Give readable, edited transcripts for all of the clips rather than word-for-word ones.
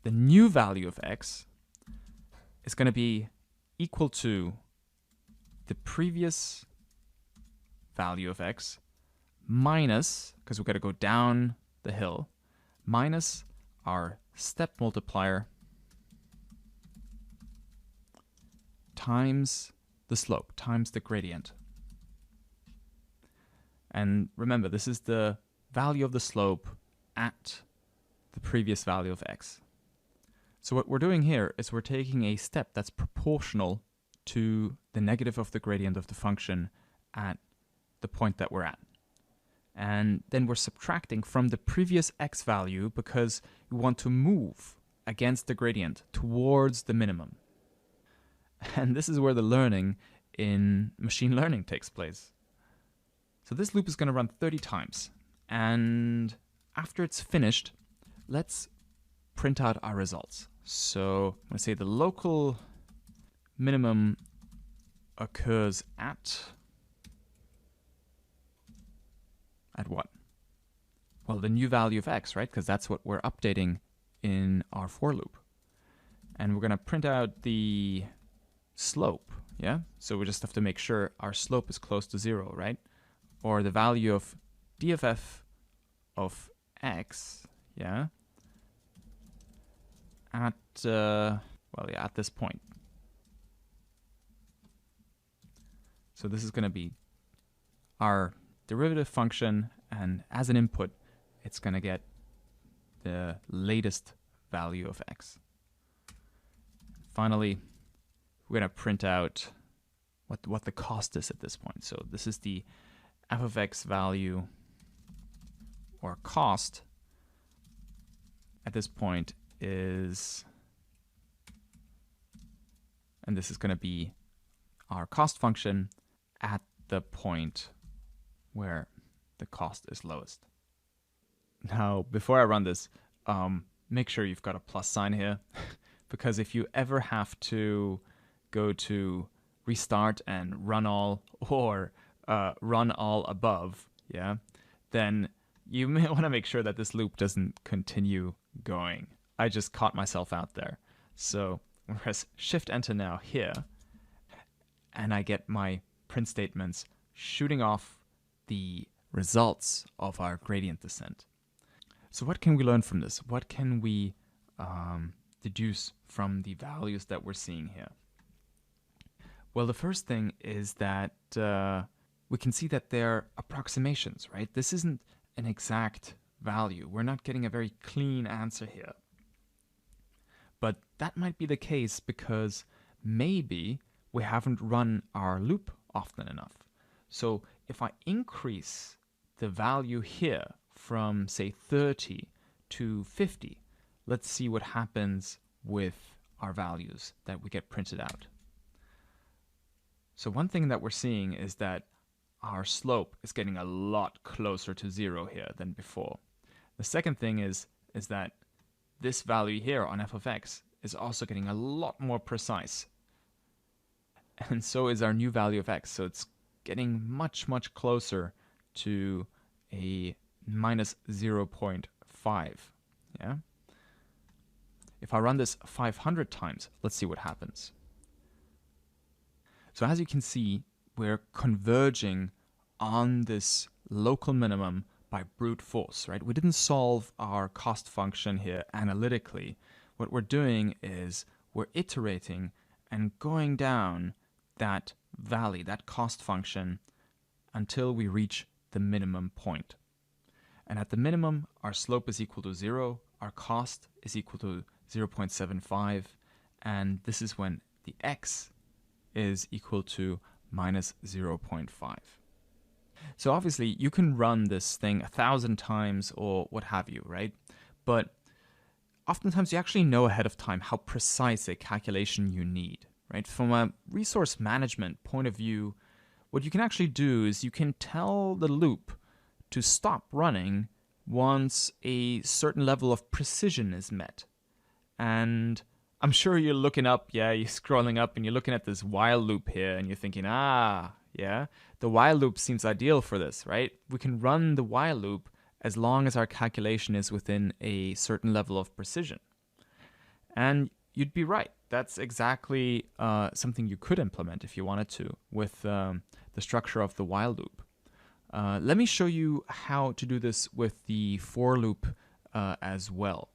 the new value of x is going to be equal to the previous value of x minus, because we've got to go down the hill, minus our step multiplier times the slope, times the gradient. And remember, this is the value of the slope at the previous value of x. So what we're doing here is we're taking a step that's proportional to the negative of the gradient of the function at the point that we're at. And then we're subtracting from the previous x value because we want to move against the gradient towards the minimum. And this is where the learning in machine learning takes place. So this loop is going to run 30 times. And after it's finished, let's print out our results. So I'm going to say the local minimum occurs at what? Well, the new value of x, right? Because that's what we're updating in our for loop. And we're going to print out the slope, yeah? So we just have to make sure our slope is close to 0, right? Or the value of dff of x, yeah, at, at this point. So this is going to be our derivative function, and as an input, it's going to get the latest value of x. Finally, we're going to print out what the cost is at this point. So this is the f of x value, or cost, at this point is, and this is going to be our cost function at the point where the cost is lowest. Now, before I run this, make sure you've got a plus sign here, because if you ever have to go to restart and run all, or run all above, yeah, then you may want to make sure that this loop doesn't continue going. I just caught myself out there. So I'm going to press Shift-Enter now here, and I get my print statements shooting off the results of our gradient descent. So what can we learn from this? What can we deduce from the values that we're seeing here? Well, the first thing is that we can see that they're approximations, right? This isn't an exact value. We're not getting a very clean answer here. But that might be the case because maybe we haven't run our loop often enough. So if I increase the value here from, say, 30 to 50, let's see what happens with our values that we get printed out. So one thing that we're seeing is that our slope is getting a lot closer to 0 here than before. The second thing is that this value here on f of x is also getting a lot more precise. And so is our new value of x. So it's getting much, much closer to a minus 0.5. Yeah. If I run this 500 times, let's see what happens. So as you can see, we're converging on this local minimum by brute force, right? We didn't solve our cost function here analytically. What we're doing is we're iterating and going down that valley, that cost function, until we reach the minimum point. And at the minimum, our slope is equal to 0, our cost is equal to 0.75, and this is when the x is equal to minus 0.5. So obviously you can run this thing 1,000 times or what have you, right? But oftentimes you actually know ahead of time how precise a calculation you need, right? From a resource management point of view, what you can actually do is you can tell the loop to stop running once a certain level of precision is met. And I'm sure you're looking up, you're scrolling up and you're looking at this while loop here and you're thinking, the while loop seems ideal for this, right? We can run the while loop as long as our calculation is within a certain level of precision. And you'd be right. That's exactly something you could implement if you wanted to with the structure of the while loop. Let me show you how to do this with the for loop as well.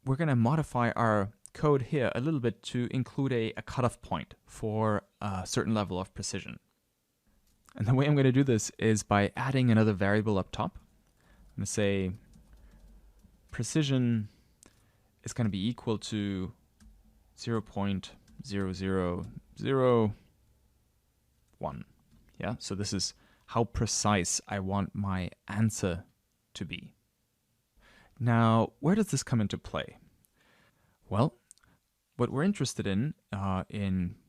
We're going to modify our code here a little bit to include a cutoff point for a certain level of precision. And the way I'm going to do this is by adding another variable up top. I'm going to say precision is going to be equal to 0.00001. Yeah, so this is how precise I want my answer to be. Now, where does this come into play? Well, what we're interested in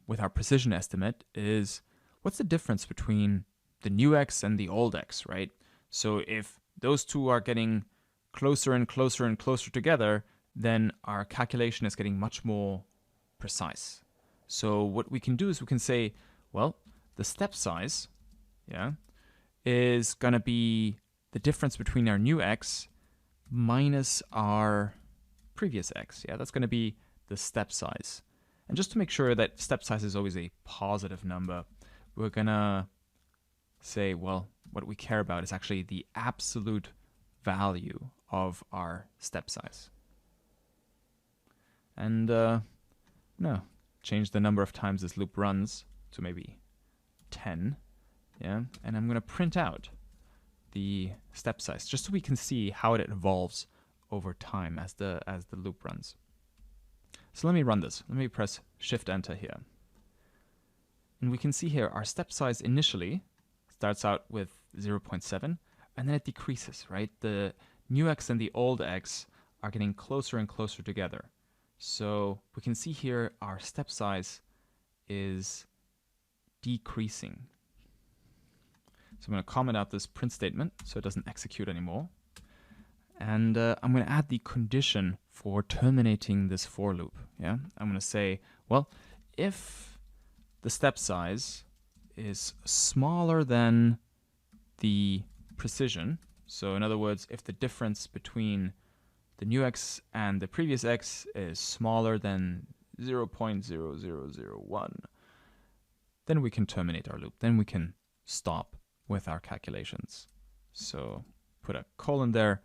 with our precision estimate is what's the difference between the new x and the old x, right? So if those two are getting closer and closer and closer together, then our calculation is getting much more precise. So what we can do is we can say, well, the step size, yeah, is going to be the difference between our new x minus our previous x. Yeah, that's going to be the step size. And just to make sure that step size is always a positive number, we're going to say, well, what we care about is actually the absolute value of our step size. And change the number of times this loop runs to maybe 10. Yeah, and I'm going to print out the step size just so we can see how it evolves over time as the loop runs. So let me run this. Let me press Shift Enter here. And we can see here our step size initially starts out with 0.7 and then it decreases, right? The new x and the old x are getting closer and closer together. So we can see here our step size is decreasing. So I'm going to comment out this print statement so it doesn't execute anymore. And I'm going to add the condition for terminating this for loop. Yeah, I'm going to say, well, if the step size is smaller than the precision, so in other words, if the difference between the new x and the previous x is smaller than 0.0001, then we can terminate our loop. Then we can stop with our calculations. So put a colon there,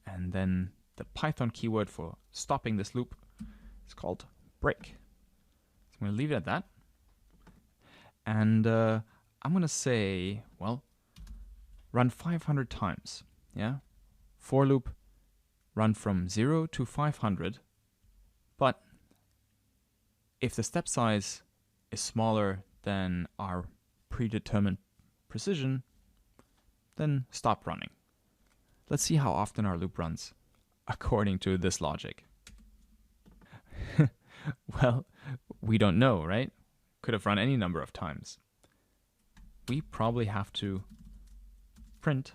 and then the Python keyword for stopping this loop is called break. So I'm going to leave it at that. And I'm going to say, well, run 500 times. Yeah, for loop, run from 0 to 500. But if the step size is smaller than our predetermined precision, then stop running. Let's see how often our loop runs according to this logic. Well, we don't know, right? Could have run any number of times. We probably have to print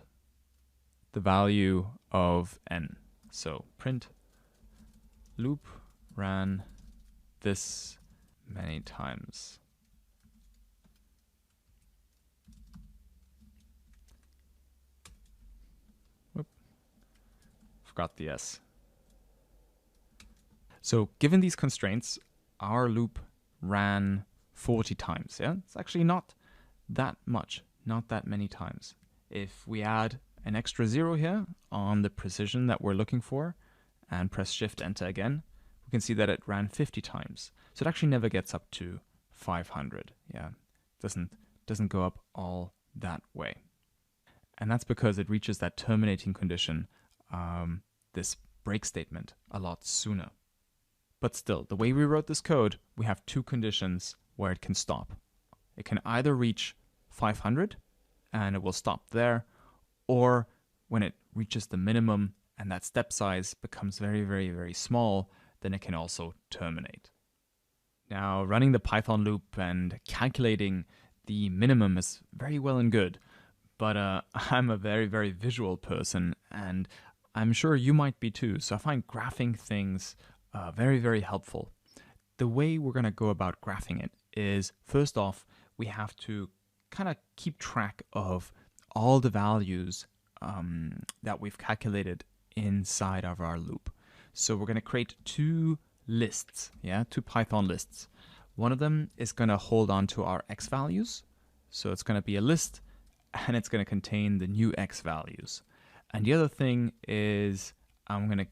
the value of n. So print loop ran this many times. Whoop. Forgot the S. So given these constraints, our loop ran 40 times. Yeah, it's actually not that much, not that many times. If we add an extra 0 here on the precision that we're looking for and press Shift Enter again, we can see that it ran 50 times. So it actually never gets up to 500. Yeah, doesn't go up all that way. And that's because it reaches that terminating condition, this break statement, a lot sooner. But still, the way we wrote this code, we have two conditions where it can stop. It can either reach 500 and it will stop there, or when it reaches the minimum and that step size becomes very, very, very small, then it can also terminate. Now, running the Python loop and calculating the minimum is very well and good, but I'm a very, very visual person, and I'm sure you might be too, so I find graphing things very, very helpful. The way we're going to go about graphing it is, first off, we have to kind of keep track of all the values that we've calculated inside of our loop. So we're going to create two lists, yeah, two Python lists. One of them is going to hold on to our x values. So it's going to be a list, and it's going to contain the new x values. And the other thing is I'm going to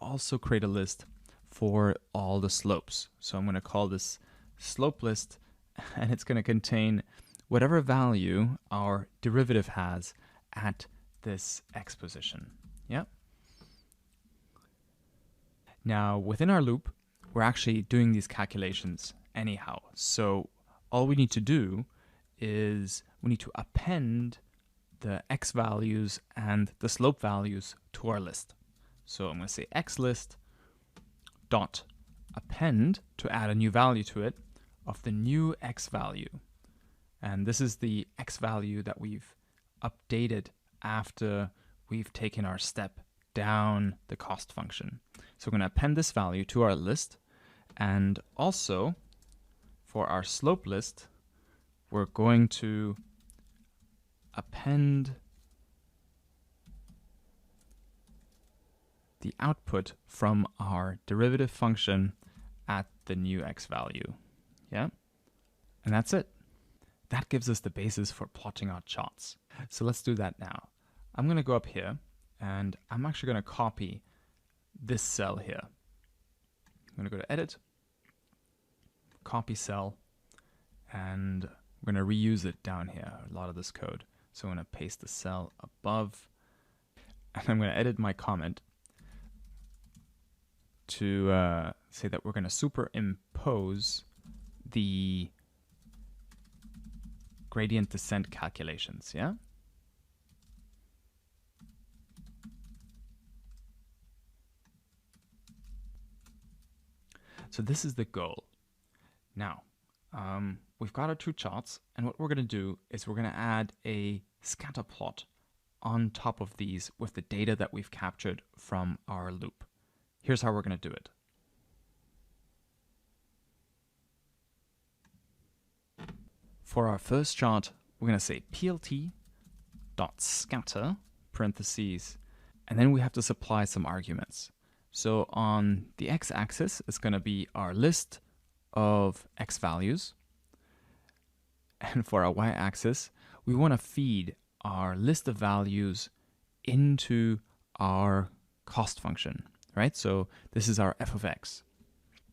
also create a list for all the slopes. So I'm going to call this slope list, and it's going to contain whatever value our derivative has at this x position. Yeah. Now, within our loop, we're actually doing these calculations anyhow. So all we need to do is we need to append the x values and the slope values to our list. So I'm going to say x list dot append to add a new value to it of the new x value. And this is the x value that we've updated after we've taken our step down the cost function. So we're going to append this value to our list, and also for our slope list, we're going to append the output from our derivative function at the new x value. Yeah, and that's it. That gives us the basis for plotting our charts. So let's do that now. I'm going to go up here, and I'm actually going to copy this cell here. I'm going to go to Edit, Copy Cell, and we're going to reuse it down here, a lot of this code. So I'm going to paste the cell above, and I'm going to edit my comment to say that we're going to superimpose the gradient descent calculations, yeah? So this is the goal. Now, we've got our two charts, and what we're going to do is we're going to add a scatter plot on top of these with the data that we've captured from our loop. Here's how we're going to do it. For our first chart, we're going to say plt.scatter, parentheses, and then we have to supply some arguments. So on the x-axis, it's going to be our list of x values. And for our y-axis, we want to feed our list of values into our cost function, right? So this is our f of x.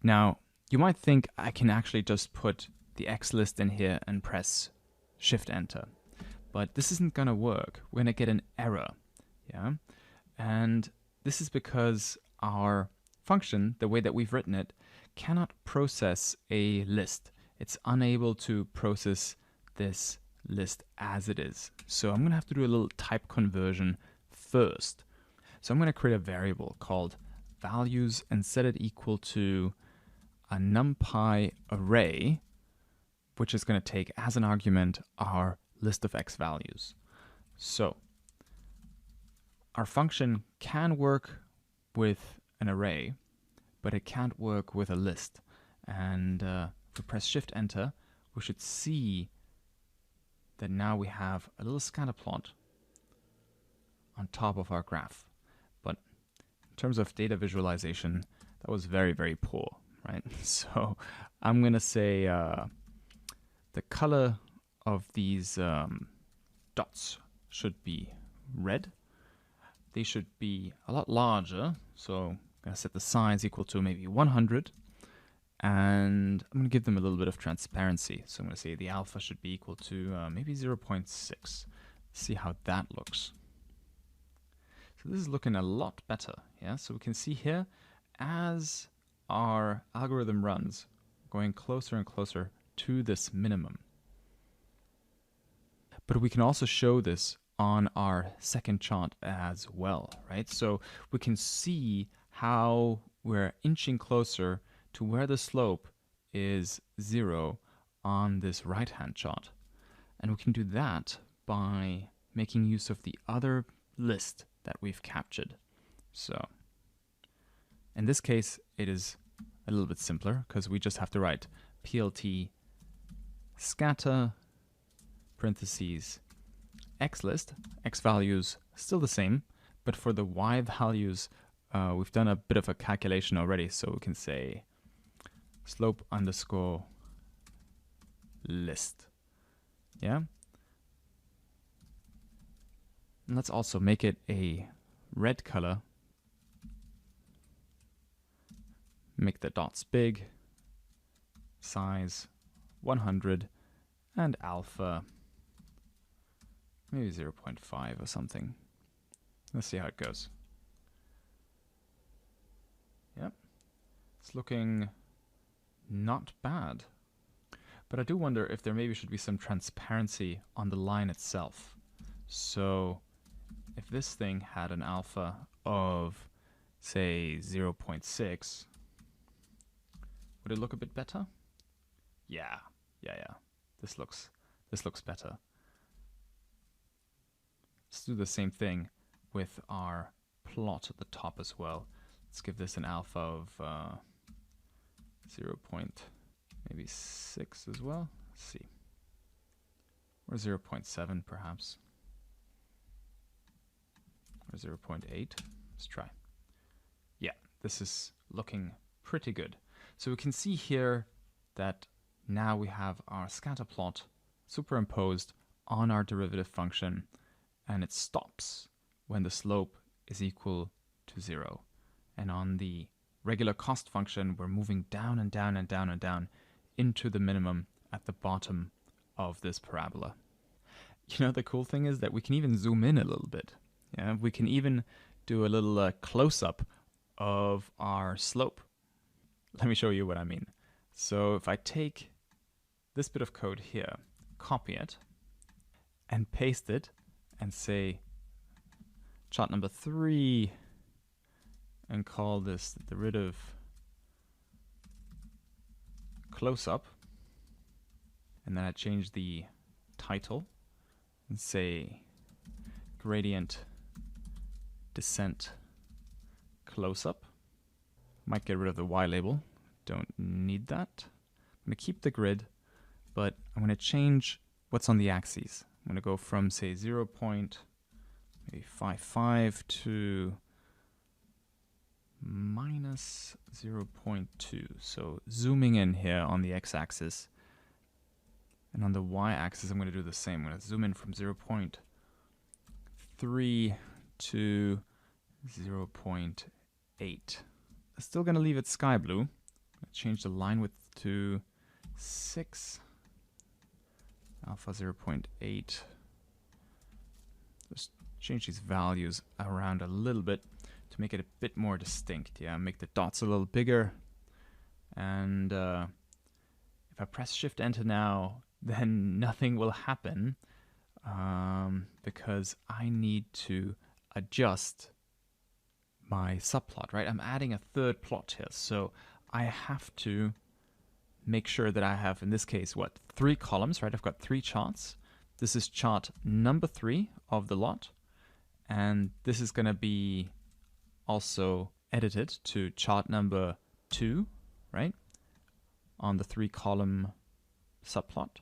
Now, you might think I can actually just put the x list in here and press Shift-Enter. But this isn't going to work. We're going to get an error, yeah? And this is because our function, the way that we've written it, cannot process a list. It's unable to process this list as it is. So I'm going to have to do a little type conversion first. So I'm going to create a variable called values and set it equal to a NumPy array, which is going to take as an argument our list of x values. So our function can work with an array, but it can't work with a list. And if we press Shift-Enter, we should see that now we have a little scatter plot on top of our graph. But in terms of data visualization, that was very, very poor, right? So I'm going to say the color of these dots should be red. They should be a lot larger, so I'm going to set the size equal to maybe 100, and I'm going to give them a little bit of transparency. So I'm going to say the alpha should be equal to maybe 0.6. See how that looks. So this is looking a lot better, yeah? So we can see here, as our algorithm runs, going closer and closer to this minimum. But we can also show this on our second chart as well, right? So we can see how we're inching closer to where the slope is 0 on this right-hand chart. And we can do that by making use of the other list that we've captured. So in this case, it is a little bit simpler because we just have to write plt scatter parentheses x list, x values still the same, but for the y values we've done a bit of a calculation already, so we can say slope underscore list. Yeah. And let's also make it a red color. Make the dots big. Size 100 and alpha maybe 0.5 or something. Let's see how it goes. Yep. It's looking not bad. But I do wonder if there maybe should be some transparency on the line itself. So if this thing had an alpha of, say, 0.6, would it look a bit better? Yeah. This looks better. Let's do the same thing with our plot at the top as well. Let's give this an alpha of 0.6 as well. Let's see. Or 0.7 perhaps. Or 0.8. Let's try. Yeah, this is looking pretty good. So we can see here that now we have our scatter plot superimposed on our derivative function, and it stops when the slope is equal to 0. And on the regular cost function, we're moving down and down and down and down into the minimum at the bottom of this parabola. You know, the cool thing is that we can even zoom in a little bit. Yeah, we can even do a little close-up of our slope. Let me show you what I mean. So if I take this bit of code here, copy it, and paste it, and say chart number 3, and call this the derivative close-up, and then I change the title and say gradient descent close-up. Might get rid of the Y label, don't need that. I'm going to keep the grid, but I'm going to change what's on the axes. I'm going to go from, say, 0.55 to minus 0.2. So zooming in here on the x-axis. And on the y-axis, I'm going to do the same. I'm going to zoom in from 0.3 to 0.8. I'm still going to leave it sky blue. Change the line width to 6. Alpha 0.8. Just change these values around a little bit to make it a bit more distinct. Yeah, make the dots a little bigger. And if I press Shift Enter now, then nothing will happen because I need to adjust my subplot, right? I'm adding a third plot here, so I have to make sure that I have, in this case, 3 columns, right? I've got 3 charts. This is chart number 3 of the lot, and this is going to be also edited to chart number 2, right? On the 3-column subplot.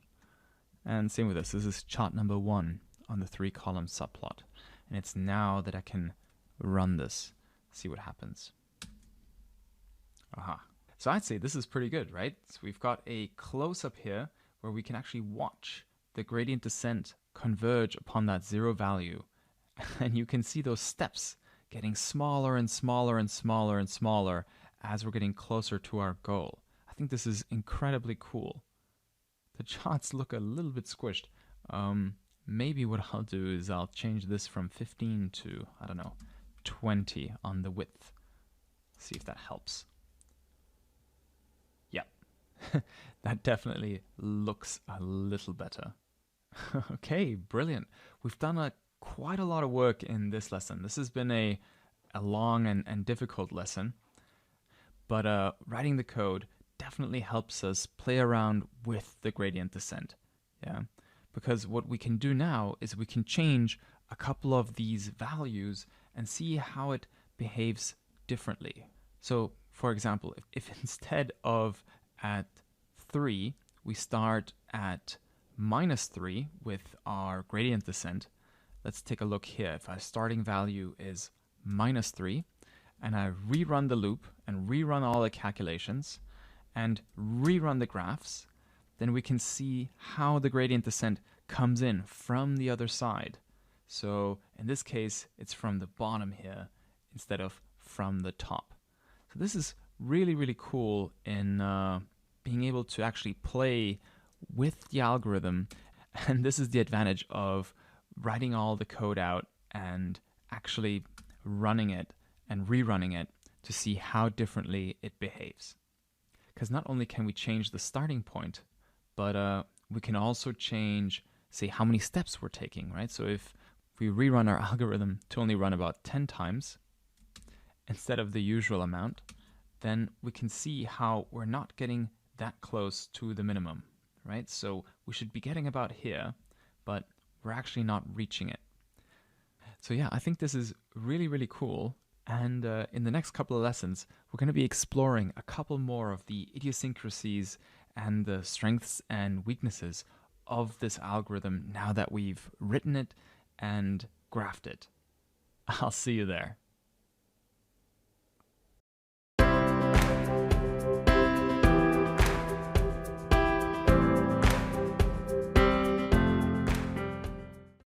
And same with this. This is chart number 1 on the 3-column subplot. And it's now that I can run this, see what happens. Aha. So I'd say this is pretty good, right? So we've got a close-up here where we can actually watch the gradient descent converge upon that 0 value. And you can see those steps getting smaller and smaller and smaller and smaller as we're getting closer to our goal. I think this is incredibly cool. The charts look a little bit squished. Maybe what I'll do is I'll change this from 15 to, I don't know, 20 on the width. See if that helps. Yeah, that definitely looks a little better. Okay, brilliant. We've done quite a lot of work in this lesson. This has been a long and difficult lesson, but writing the code definitely helps us play around with the gradient descent. Yeah, because what we can do now is we can change a couple of these values and see how it behaves differently. So, for example, if instead of at 3, we start at -3 with our gradient descent, let's take a look here. If our starting value is -3, and I rerun the loop and rerun all the calculations and rerun the graphs, then we can see how the gradient descent comes in from the other side. So in this case, it's from the bottom here instead of from the top. So this is really, really cool in being able to actually play with the algorithm. And this is the advantage of writing all the code out and actually running it and rerunning it to see how differently it behaves. Because not only can we change the starting point, but we can also change, say, how many steps we're taking, right? So if we rerun our algorithm to only run about 10 times instead of the usual amount, then we can see how we're not getting that close to the minimum, right? So we should be getting about here, but we're actually not reaching it. So yeah, I think this is really, really cool. And in the next couple of lessons, we're going to be exploring a couple more of the idiosyncrasies and the strengths and weaknesses of this algorithm now that we've written it and graphed it. I'll see you there.